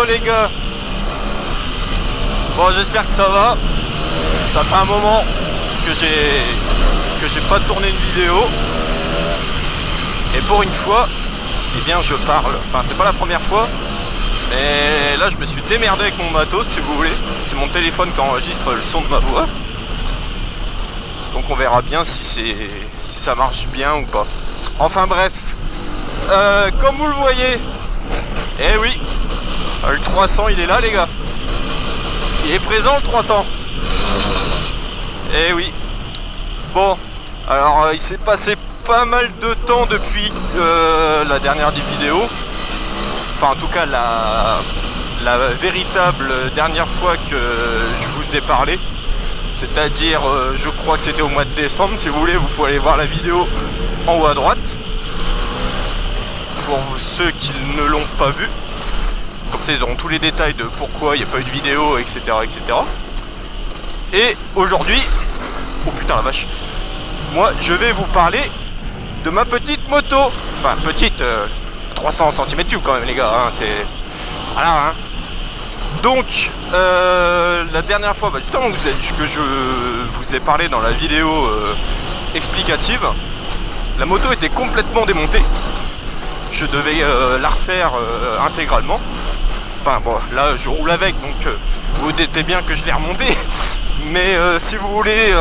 Les gars. Bon, j'espère que ça va. Ça fait un moment que j'ai pas tourné une vidéo. Et pour une fois, eh bien je parle. Enfin, c'est pas la première fois. Mais là, je me suis démerdé avec mon matos, si vous voulez. C'est mon téléphone qui enregistre le son de ma voix. Donc on verra bien si ça marche bien ou pas. Enfin bref. Comme vous le voyez. Eh oui. Le 300 il est là les gars. Il est présent le 300. Eh oui. Bon, alors il s'est passé pas mal de temps depuis la dernière des vidéos. Enfin en tout cas la véritable dernière fois que je vous ai parlé. C'est-à-dire je crois que c'était au mois de décembre. Si vous voulez vous pouvez aller voir la vidéo en haut à droite. Pour ceux qui ne l'ont pas vu. Comme ça ils auront tous les détails de pourquoi il n'y a pas eu de vidéo, etc. etc. Et aujourd'hui, oh putain la vache, moi je vais vous parler de ma petite moto. Enfin petite, 300 cm3 quand même les gars, hein, c'est... Voilà hein. Donc la dernière fois, justement que je vous ai parlé dans la vidéo explicative, la moto était complètement démontée. Je devais la refaire intégralement. Enfin bon, là je roule avec, donc vous doutez bien que je l'ai remonté. Mais si vous voulez,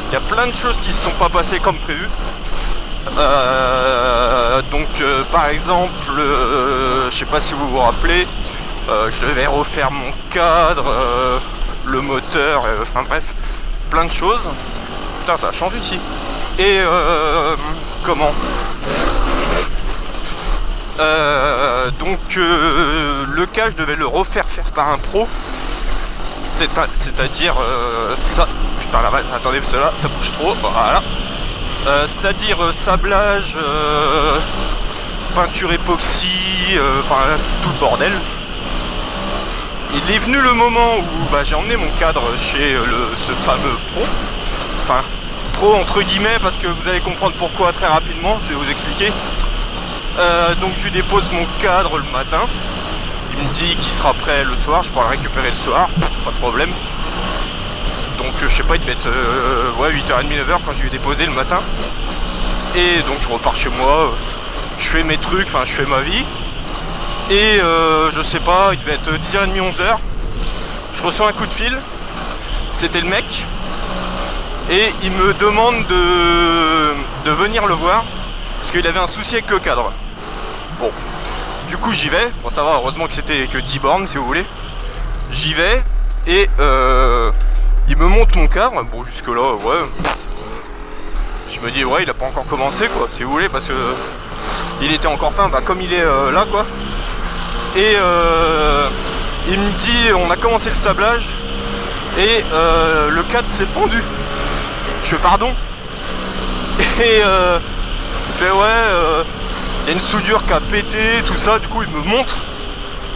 il y a plein de choses qui ne se sont pas passées comme prévu. Donc par exemple, je sais pas si vous vous rappelez, je devais refaire mon cadre, le moteur, enfin bref, plein de choses. Putain, ça a changé ici. Et comment donc le cas je devais le refaire faire par un pro, c'est-à-dire ça, putain la vache, attendez parce que là ça bouge trop, voilà, c'est-à-dire sablage, peinture époxy, enfin tout le bordel. Il est venu le moment où j'ai emmené mon cadre chez ce fameux pro, enfin pro entre guillemets parce que vous allez comprendre pourquoi très rapidement, je vais vous expliquer. Donc je lui dépose mon cadre le matin. Il me dit qu'il sera prêt le soir, je pourrai le récupérer le soir, pas de problème. Donc je sais pas, il devait être 8h30, 9h quand je lui ai déposé le matin. Et donc je repars chez moi, je fais mes trucs, enfin je fais ma vie. Et je sais pas, il devait être 10h30, 11h. Je reçois un coup de fil, c'était le mec. Et il me demande de venir le voir parce qu'il avait un souci avec le cadre. Bon, du coup j'y vais, bon ça va, heureusement que c'était que 10 bornes si vous voulez. J'y vais et il me montre mon cadre, bon jusque là ouais. Je me dis ouais il a pas encore commencé quoi, si vous voulez, parce que il était encore peint, comme il est là quoi. Et il me dit on a commencé le sablage et le cadre s'est fondu. Je fais pardon. Et il fait ouais il y a une soudure qui a pété, tout ça, du coup il me montre.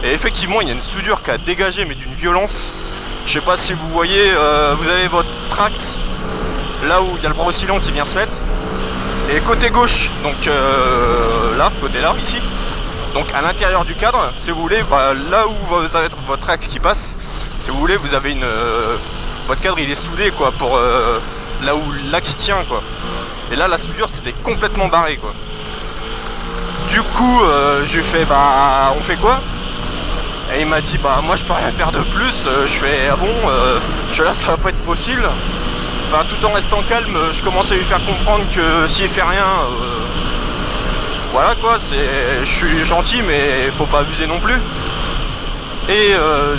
Et effectivement il y a une soudure qui a dégagé mais d'une violence. Je sais pas si vous voyez, vous avez votre Trax, là où il y a le bras oscillant qui vient se mettre. Et côté gauche, donc là, côté là, ici. Donc à l'intérieur du cadre, si vous voulez, là où vous avez votre axe qui passe, si vous voulez, vous avez votre cadre il est soudé quoi, pour là où l'axe tient quoi. Et là la soudure c'était complètement barré quoi. Du coup je lui fais on fait quoi? Et il m'a dit moi je peux rien faire de plus. Je fais ah bon, là ça va pas être possible. Enfin tout en restant calme, je commence à lui faire comprendre que s'il fait rien, voilà quoi, je suis gentil mais faut pas abuser non plus. Et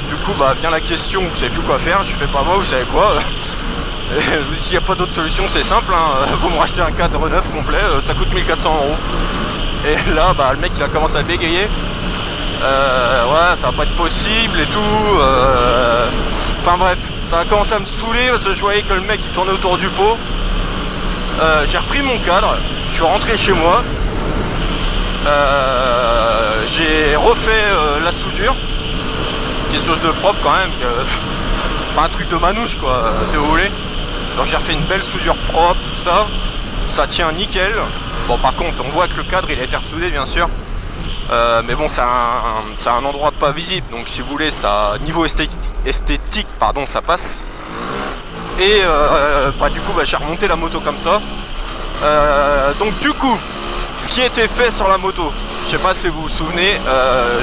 du coup vient la question, vous savez plus quoi faire. Je fais pas moi, vous savez quoi. S'il n'y a pas d'autre solution c'est simple hein, vous me rachetez un cadre neuf complet, ça coûte 1400 €. Et là le mec il a commencé à bégayer. Ouais ça va pas être possible et tout. Enfin bref, ça a commencé à me saouler parce que je voyais que le mec il tournait autour du pot. J'ai repris mon cadre, je suis rentré chez moi. J'ai refait la soudure, quelque chose de propre quand même. pas un truc de manouche quoi, si vous voulez. Donc j'ai refait une belle soudure propre, tout ça. Ça tient nickel. Bon par contre on voit que le cadre il a été ressoudé bien sûr. Mais bon c'est un endroit pas visible. Donc si vous voulez ça niveau esthétique pardon ça passe. Et bah, du coup bah, j'ai remonté la moto comme ça. Donc du coup ce qui était fait sur la moto, je sais pas si vous vous souvenez,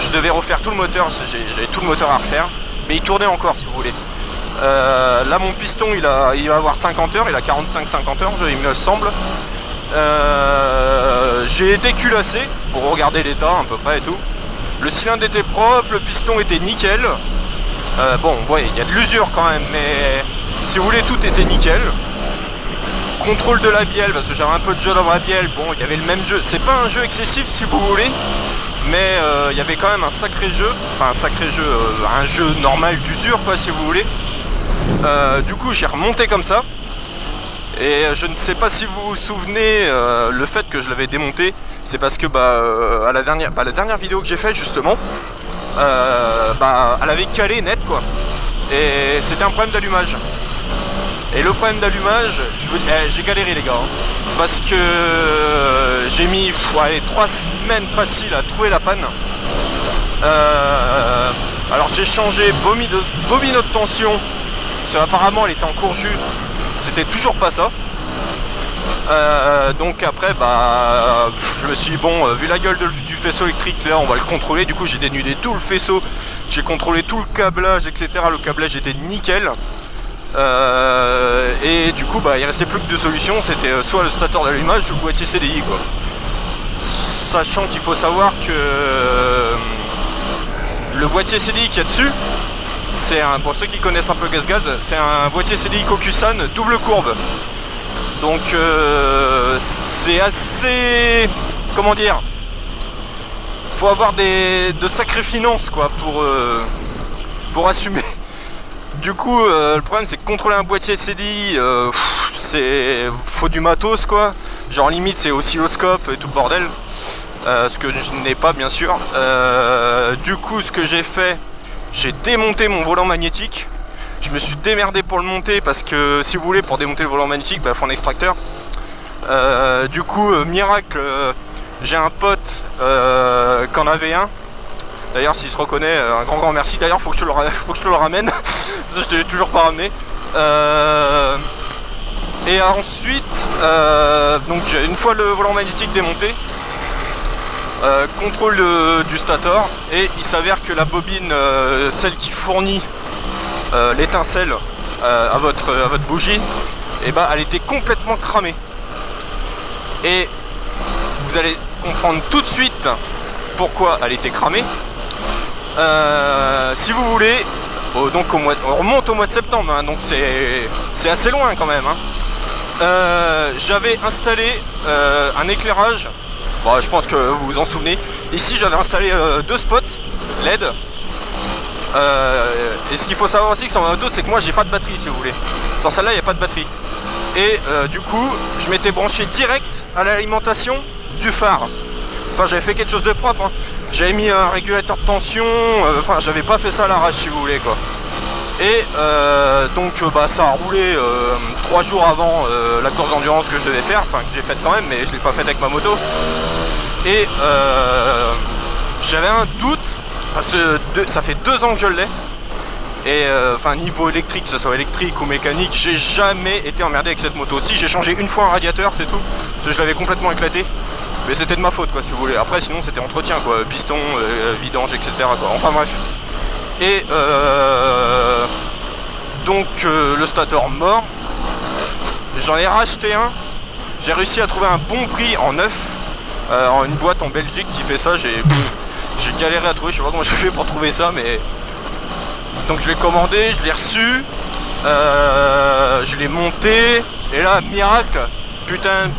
je devais refaire tout le moteur, j'avais tout le moteur à refaire. Mais il tournait encore si vous voulez. Là mon piston il va avoir 50 heures, il a 45-50 heures il me semble. J'ai déculassé pour regarder l'état à peu près et tout. Le cylindre était propre, le piston était nickel. Bon vous voyez il y a de l'usure quand même mais si vous voulez tout était nickel. Contrôle de la bielle parce que j'avais un peu de jeu dans la bielle, bon il y avait le même jeu, c'est pas un jeu excessif si vous voulez. Mais il y avait quand même un sacré jeu, enfin un sacré jeu, un jeu normal d'usure quoi si vous voulez. Du coup j'ai remonté comme ça. Et je ne sais pas si vous vous souvenez, le fait que je l'avais démonté, c'est parce que à la dernière vidéo que j'ai faite justement, elle avait calé net quoi. Et c'était un problème d'allumage. Et le problème d'allumage, j'ai galéré les gars, hein, parce que j'ai mis 3 semaines faciles à trouver la panne. Alors j'ai changé bobine de tension, parce qu'apparemment elle était en court jus, c'était toujours pas ça. Donc après je me suis dit bon vu la gueule du faisceau électrique là on va le contrôler. Du coup j'ai dénudé tout le faisceau, j'ai contrôlé tout le câblage etc. Le câblage était nickel. Et du coup il restait plus que 2 solutions, c'était soit le stateur d'allumage ou le boîtier CDI quoi. Sachant qu'il faut savoir que le boîtier CDI qu'il y a dessus, c'est pour ceux qui connaissent un peu gaz, c'est un boîtier CDI Kokusan double courbe. Donc c'est assez, comment dire, faut avoir de sacrées finances quoi pour assumer. Du coup le problème c'est que contrôler un boîtier CDI faut du matos quoi. Genre limite c'est oscilloscope et tout le bordel. Ce que je n'ai pas bien sûr. Du coup ce que j'ai fait, j'ai démonté mon volant magnétique. Je me suis démerdé pour le monter parce que si vous voulez pour démonter le volant magnétique il faut un extracteur. Du coup miracle, j'ai un pote qui en avait un. D'ailleurs s'il se reconnaît, un grand merci. D'ailleurs faut que je le ramène. Je te l'ai toujours pas ramené. Et ensuite donc une fois le volant magnétique démonté, contrôle du stator, et il s'avère que la bobine, celle qui fournit l'étincelle à votre bougie, et elle était complètement cramée. Et vous allez comprendre tout de suite pourquoi elle était cramée. Si vous voulez, donc on remonte au mois de septembre, hein, donc c'est assez loin quand même. Hein. J'avais installé un éclairage. Bon, je pense que vous vous en souvenez. Ici j'avais installé 2 spots LED. Et ce qu'il faut savoir aussi que sur ma moto, c'est que moi j'ai pas de batterie si vous voulez. Sans celle-là il n'y a pas de batterie. Et du coup je m'étais branché direct à l'alimentation du phare. Enfin j'avais fait quelque chose de propre. Hein. J'avais mis un régulateur de tension. Enfin j'avais pas fait ça à l'arrache si vous voulez quoi. Et donc ça a roulé 3 jours avant la course d'endurance que je devais faire, enfin que j'ai faite quand même, mais je l'ai pas faite avec ma moto. Et j'avais un doute, parce que ça fait 2 ans que je l'ai. Et enfin niveau électrique, que ce soit électrique ou mécanique, j'ai jamais été emmerdé avec cette moto. Si j'ai changé une fois un radiateur, c'est tout, parce que je l'avais complètement éclaté. Mais c'était de ma faute quoi si vous voulez. Après sinon c'était entretien quoi, piston, vidange, etc. quoi. Enfin bref. Et donc le stator mort, j'en ai racheté un. J'ai réussi à trouver un bon prix en neuf, en une boîte en Belgique qui fait ça. J'ai galéré à trouver, je sais pas comment j'ai fait pour trouver ça, mais donc je l'ai commandé, je l'ai reçu, je l'ai monté, et là miracle, putain,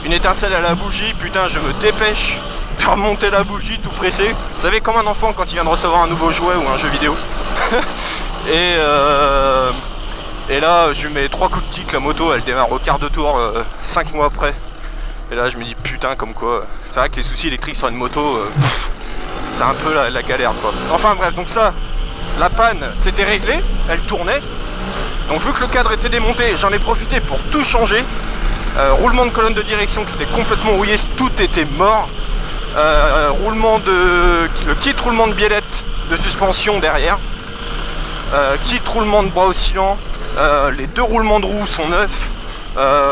une étincelle à la bougie, putain je me dépêche de remonter la bougie tout pressé. Vous savez comme un enfant quand il vient de recevoir un nouveau jouet ou un jeu vidéo. Et là je lui mets 3 coups de kick, la moto elle démarre au quart de tour 5 mois après. Et là je me dis putain comme quoi, c'est vrai que les soucis électriques sur une moto c'est un peu la galère quoi. Enfin bref, donc ça la panne s'était réglée, elle tournait. Donc vu que le cadre était démonté, j'en ai profité pour tout changer. Roulement de colonne de direction qui était complètement rouillé, tout était mort. Le kit roulement de biellette de suspension derrière. Kit roulement de bras oscillant. Les deux roulements de roues sont neufs.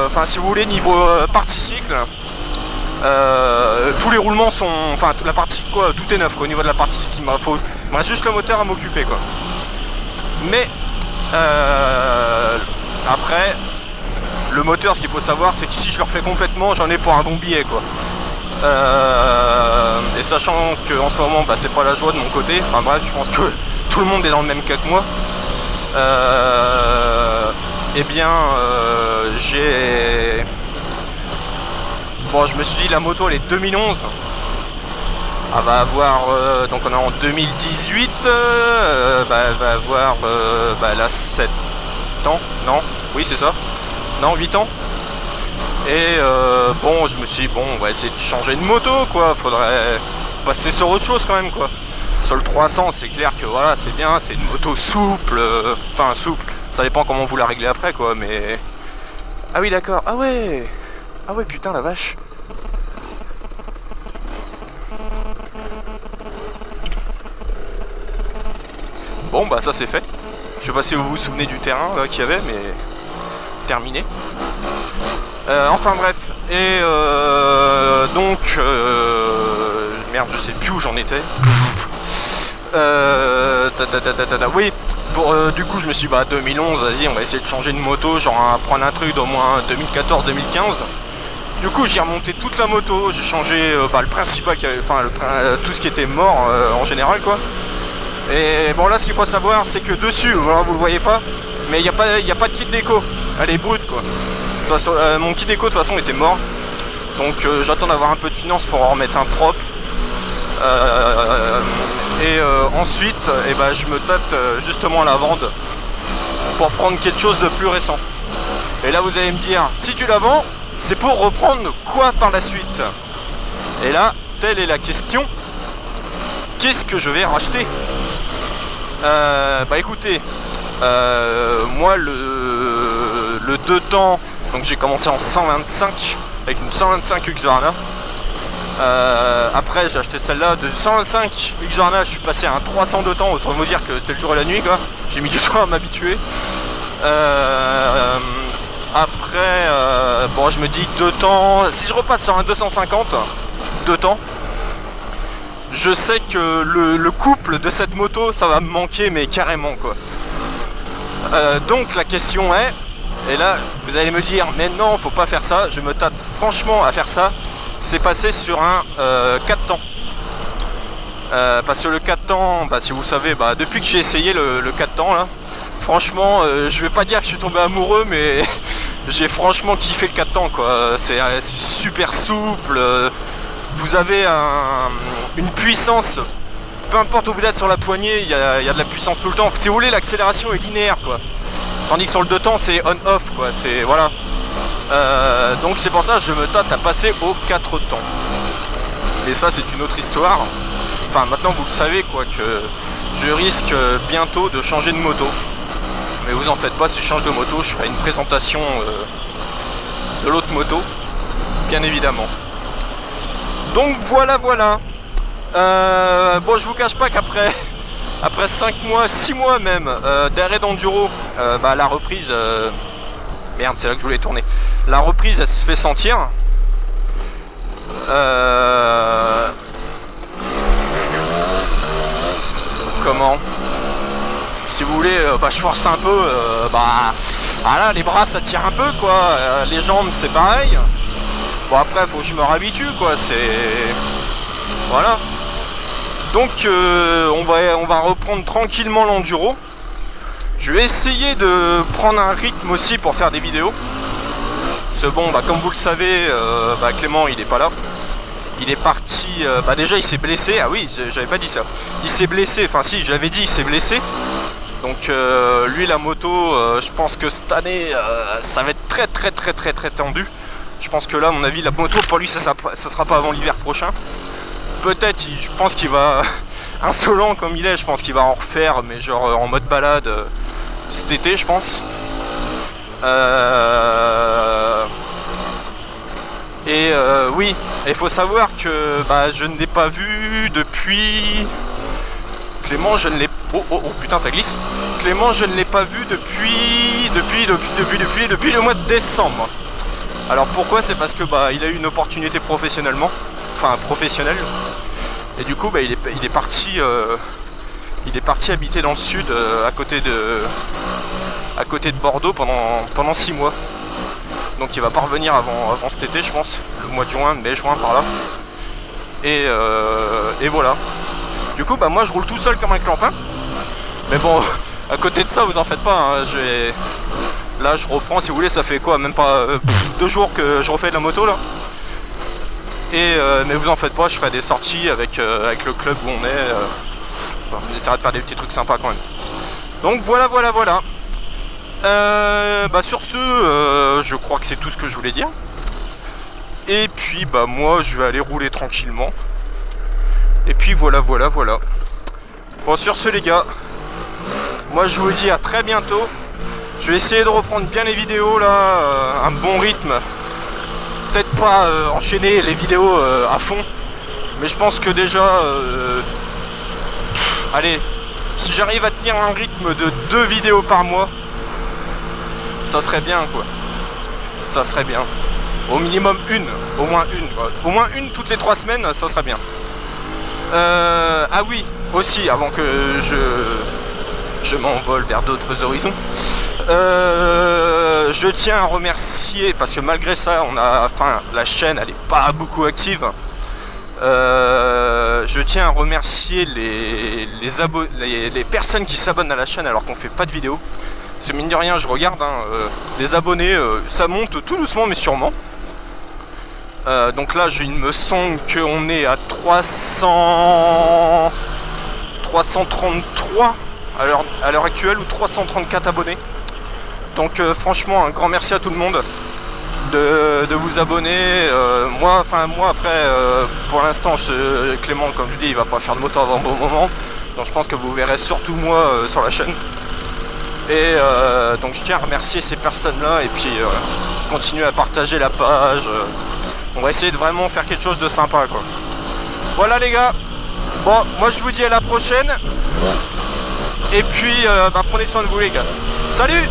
Enfin si vous voulez niveau partie cycle, tous les roulements sont, enfin la partie quoi, tout est neuf quoi, au niveau de la partie cycle. Il me reste juste le moteur à m'occuper quoi. Mais après le moteur, ce qu'il faut savoir c'est que si je le refais complètement, j'en ai pour un bon billet quoi. Et sachant qu'en ce moment bah, c'est pas la joie de mon côté, enfin bref, je pense que tout le monde est dans le même cas que moi. Eh bien j'ai... Bon, je me suis dit la moto elle est 2011. Elle va avoir, donc on est en 2018, elle va avoir, elle a 7 ans, non? Oui c'est ça. Non, 8 ans. Et bon, je me suis dit, bon, on va essayer de changer de moto quoi, faudrait passer sur autre chose quand même quoi. Sur le 300, c'est clair que voilà, c'est bien, c'est une moto souple, enfin souple, ça dépend comment vous la réglez après quoi, mais... Ah oui d'accord, ah ouais putain la vache. Bon bah ça c'est fait. Je sais pas si vous vous souvenez du terrain qu'il y avait, mais terminé. Enfin bref, et donc merde, je sais plus où j'en étais. Oui, du coup je me suis dit bah 2011, vas-y on va essayer de changer de moto, genre prendre un truc d'au moins 2014-2015. Du coup j'ai remonté toute la moto, j'ai changé le principal, enfin tout ce qui était mort en général quoi. Et bon là ce qu'il faut savoir c'est que dessus, voilà, vous le voyez pas, mais il n'y a pas de kit déco, elle est brute quoi. Mon kit déco de toute façon était mort, donc j'attends d'avoir un peu de finance pour en remettre un propre. Ensuite je me tâte justement à la vente pour prendre quelque chose de plus récent. Et là vous allez me dire, si tu la vends, c'est pour reprendre quoi par la suite? Et là, telle est la question, qu'est-ce que je vais racheter? Écoutez, moi le 2 temps, donc j'ai commencé en 125 avec une 125 Husqvarna. Après j'ai acheté celle-là de 125 Husqvarna, je suis passé à un 300 de temps, autant vous dire que c'était le jour et la nuit quoi. J'ai mis du temps à m'habituer. Après bon je me dis 2 temps, si je repasse sur un 250 2 temps, je sais que le couple de cette moto ça va me manquer mais carrément quoi. Donc la question est, et là vous allez me dire mais non faut pas faire ça, je me tâte franchement à faire ça, c'est passer sur un 4 temps. Parce que le 4 temps, si vous savez, depuis que j'ai essayé le 4 temps là, franchement je vais pas dire que je suis tombé amoureux, mais j'ai franchement kiffé le 4 temps quoi. C'est super souple, vous avez une puissance, peu importe où vous êtes sur la poignée, il y a de la puissance tout le temps. Si vous voulez, l'accélération est linéaire quoi, tandis que sur le 2 temps c'est on-off quoi, c'est voilà. Donc c'est pour ça que je me tâte à passer au 4 temps. Mais ça c'est une autre histoire. Enfin maintenant vous le savez quoi, que je risque bientôt de changer de moto. Mais vous en faites pas, si je change de moto, je ferai une présentation de l'autre moto, bien évidemment. Donc voilà. Bon, je vous cache pas qu'après 5 mois, 6 mois même d'arrêt d'enduro, la reprise, merde, c'est là que je voulais tourner. La reprise, elle se fait sentir. Comment? Si vous voulez, je force un peu, voilà, les bras ça tire un peu quoi, les jambes c'est pareil. Bon après faut que je me réhabitue quoi, c'est... Voilà. Donc on va reprendre tranquillement l'enduro. Je vais essayer de prendre un rythme aussi pour faire des vidéos. Parce que bon, comme vous le savez, Clément il est pas là. Il est parti, déjà il s'est blessé, ah oui j'avais pas dit ça. Il s'est blessé, enfin si je l'avais dit, il s'est blessé. Donc lui la moto, je pense que cette année ça va être très tendu. Je pense que là à mon avis la moto pour lui ça sera pas avant l'hiver prochain. Peut-être, je pense qu'il va insolent comme il est, je pense qu'il va en refaire, mais genre en mode balade cet été, je pense. Oui, il faut savoir que bah, je ne l'ai pas vu depuis... Clément, je ne l'ai... Oh putain, ça glisse. Clément, je ne l'ai pas vu depuis le mois de décembre. Alors pourquoi? C'est parce que bah, il a eu une opportunité professionnelle. Et du coup, bah, il est parti habiter dans le sud, à côté de Bordeaux pendant 6 mois. Donc il va pas revenir avant cet été, je pense, le mois de juin, mai-juin par là. Et voilà. Du coup, bah moi je roule tout seul comme un clampin. Mais bon, à côté de ça, vous en faites pas. Hein, là, je reprends, si vous voulez, ça fait quoi? Même pas 2 jours que je refais de la moto là. Mais vous en faites pas, je ferai des sorties avec le club où on est. On essaiera de faire des petits trucs sympas quand même. Donc voilà. Bah sur ce, je crois que c'est tout ce que je voulais dire. Et puis bah moi je vais aller rouler tranquillement. Et puis voilà. Bon, sur ce les gars, moi je vous dis à très bientôt. Je vais essayer de reprendre bien les vidéos là, un bon rythme. Peut-être pas enchaîner les vidéos à fond, mais je pense que déjà allez, si j'arrive à tenir un rythme de 2 vidéos par mois, ça serait bien quoi. Ça serait bien. Au minimum au moins une toutes les 3 semaines, ça serait bien. Ah oui, aussi, avant que je m'envole vers d'autres horizons, je tiens à remercier, parce que malgré ça, la chaîne elle est pas beaucoup active. Je tiens à remercier les personnes qui s'abonnent à la chaîne alors qu'on fait pas de vidéos. C'est mine de rien, je regarde, les abonnés, ça monte tout doucement mais sûrement. Donc là, il me semble qu'on est à 333 à l'heure actuelle, ou 334 abonnés. Donc franchement, un grand merci à tout le monde de vous abonner. Moi après, pour l'instant, Clément, comme je dis, il va pas faire de moto avant un bon moment. Donc je pense que vous verrez surtout moi sur la chaîne. Et donc je tiens à remercier ces personnes-là et puis continuer à partager la page. On va essayer de vraiment faire quelque chose de sympa quoi. Voilà les gars. Bon, moi je vous dis à la prochaine. Et puis prenez soin de vous les gars. Salut!